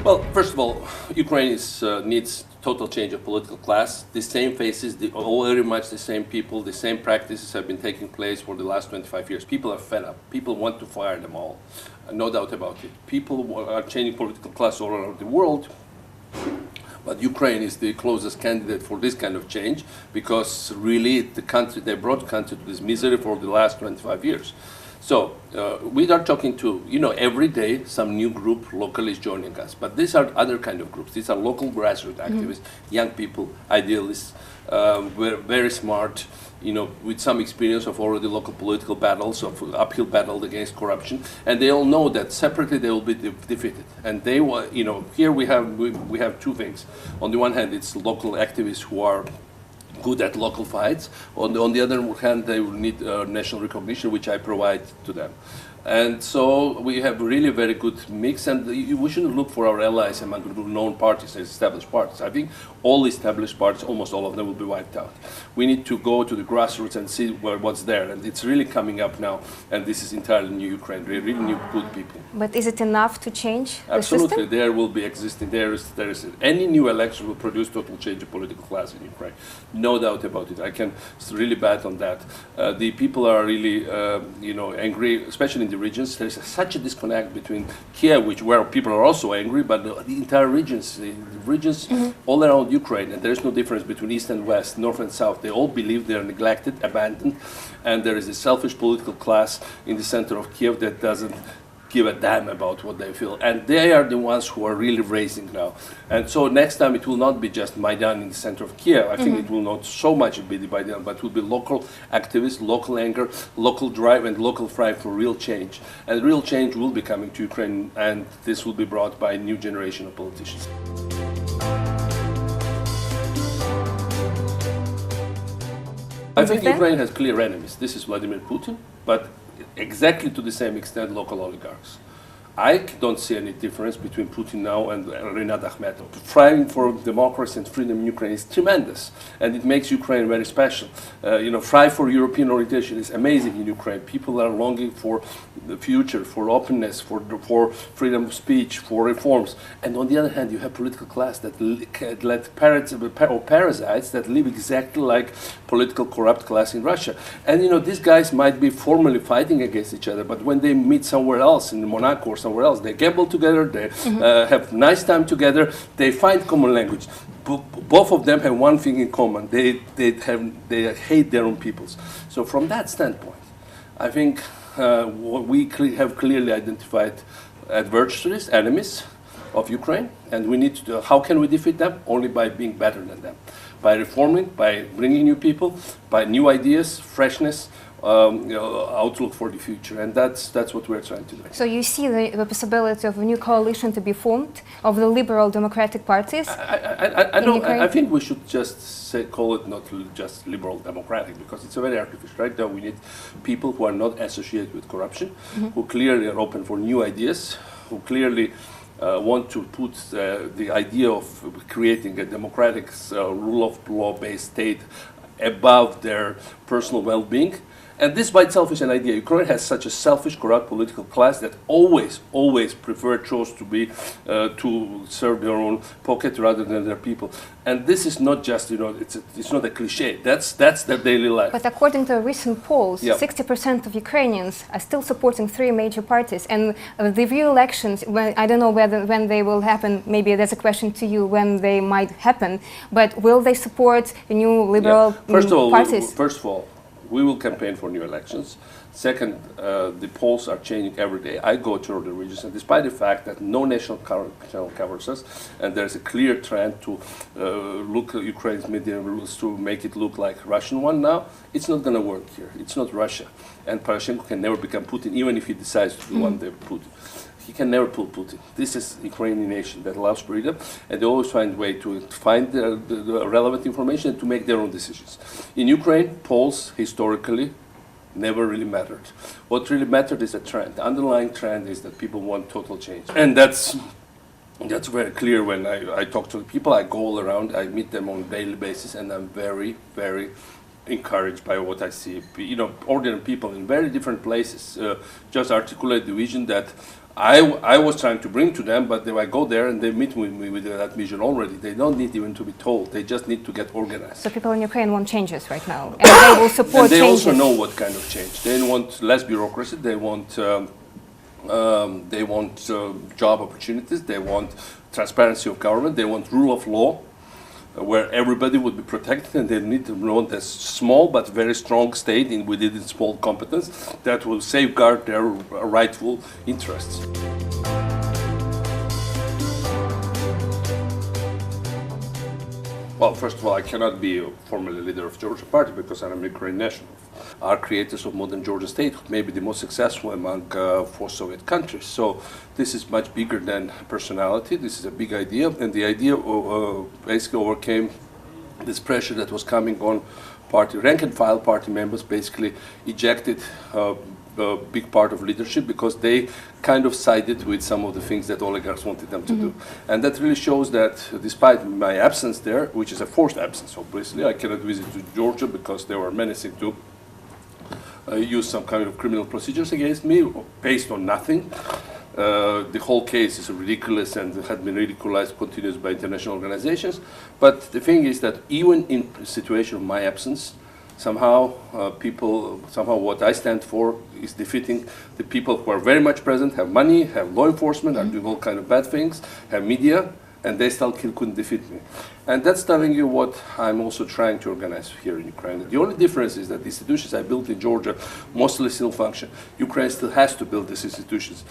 Well, first of all, Ukraine needs total change of political class. The same faces, very much the same people, the same practices have been taking place for the last 25 years. People are fed up. People want to fire them all. No doubt about it. People are changing political class all around the world. But Ukraine is the closest candidate for this kind of change because really they brought country to this misery for the last 25 years. So we are talking to, every day some new group locally is joining us. But these are other kind of groups. These are local grassroots activists, young people, idealists, very smart, with some experience of already local political battles, of uphill battle against corruption. And they all know that separately they will be defeated. And they, here we have two things. On the one hand, it's local activists who are good at local fights. On the other hand, they will need national recognition, which I provide to them. And so we have really a very good mix, and we shouldn't look for our allies among known parties, established parties. I think all established parties, almost all of them, will be wiped out. We need to go to the grassroots and see what's there, and it's really coming up now, and this is entirely new Ukraine, really new good people. But is it enough to change the Absolutely, system? there will be existing, there is any new election will produce total change of political class in Ukraine. No doubt about it. It's really bad on that. The people are really, angry, especially in the regions. There's such a disconnect between Kiev, where people are also angry, but the entire regions, all around Ukraine, and there's no difference between east and west, north and south. They all believe they are neglected, abandoned, and there is a selfish political class in the center of Kiev that doesn't give a damn about what they feel. And they are the ones who are really raising now. And so next time it will not be just Maidan in the center of Kiev. I think it will not so much be the Maidan, but it will be local activists, local anger, local drive, and local fight for real change. And real change will be coming to Ukraine, and this will be brought by a new generation of politicians. I think Ukraine has clear enemies. This is Vladimir Putin, but exactly to the same extent local oligarchs. I don't see any difference between Putin now and Renat Akhmetov. Fighting for democracy and freedom in Ukraine is tremendous, and it makes Ukraine very special. Fight for European orientation is amazing in Ukraine. People are longing for the future, for openness, for freedom of speech, for reforms. And on the other hand, you have political class that parasites that live exactly like political corrupt class in Russia. And these guys might be formally fighting against each other, but when they meet somewhere else in Monaco or somewhere else, they gamble together, they have nice time together, they find common language. Both of them have one thing in common: they hate their own peoples. So from that standpoint, I think we have clearly identified adversaries, enemies of Ukraine, and we need to. How can we defeat them? Only by being better than them, by reforming, by bringing new people, by new ideas, freshness. Outlook for the future, and that's what we're trying to do. So you see the possibility of a new coalition to be formed of the liberal democratic parties? I think we should just call it not just liberal democratic, because it's a very artificial. Right now we need people who are not associated with corruption, who clearly are open for new ideas, who clearly want to put the idea of creating a democratic rule of law based state above their personal well-being. And this by itself is an idea. Ukraine has such a selfish, corrupt political class that always chose to serve their own pocket rather than their people. And this is not just, it's not a cliche. That's their daily life. But according to recent polls, 60% of Ukrainians are still supporting three major parties. And the real elections, I don't know when they will happen. Maybe that's a question to you, when they might happen. But will they support the new liberal parties? First of all, we will campaign for new elections. Second, the polls are changing every day. I go to the regions, and despite the fact that no national channel covers us, and there's a clear trend to look at Ukraine's media rules to make it look like Russian one now, it's not going to work here. It's not Russia. And Poroshenko can never become Putin, even if he decides to be one day Putin. He can never pull Putin. This is a Ukrainian nation that loves freedom, and they always find a way to find the relevant information and to make their own decisions. In Ukraine, polls historically never really mattered. What really mattered is a trend. The underlying trend is that people want total change. And that's very clear when I talk to the people. I go all around, I meet them on a daily basis, and I'm very, very encouraged by what I see. Ordinary people in very different places just articulate the vision that I was trying to bring to them, but I go there and they meet with me with that vision already. They don't need even to be told. They just need to get organized. So people in Ukraine want changes right now, and they will support and they changes. also know what kind of change. They want less bureaucracy. They want job opportunities. They want transparency of government. They want rule of law, where everybody would be protected, and they need to want a small but very strong state within its small competence that will safeguard their rightful interests. Well, first of all, I cannot be formally leader of Georgian party because I'm a Ukrainian national. Our creators of modern Georgian state may be the most successful among 4 Soviet countries. So this is much bigger than personality. This is a big idea, and the idea basically overcame this pressure that was coming on party rank and file party members. Basically ejected a big part of leadership because they kind of sided with some of the things that oligarchs wanted them to do. And that really shows that despite my absence there, which is a forced absence obviously, I cannot visit to Georgia because they were menacing to use some kind of criminal procedures against me based on nothing. The whole case is ridiculous and had been ridiculized continuously by international organizations. But the thing is that even in a situation of my absence, somehow what I stand for is defeating the people who are very much present, have money, have law enforcement, are doing all kind of bad things, have media, and they still couldn't defeat me. And that's telling you what I'm also trying to organize here in Ukraine. The only difference is that the institutions I built in Georgia mostly still function. Ukraine still has to build these institutions.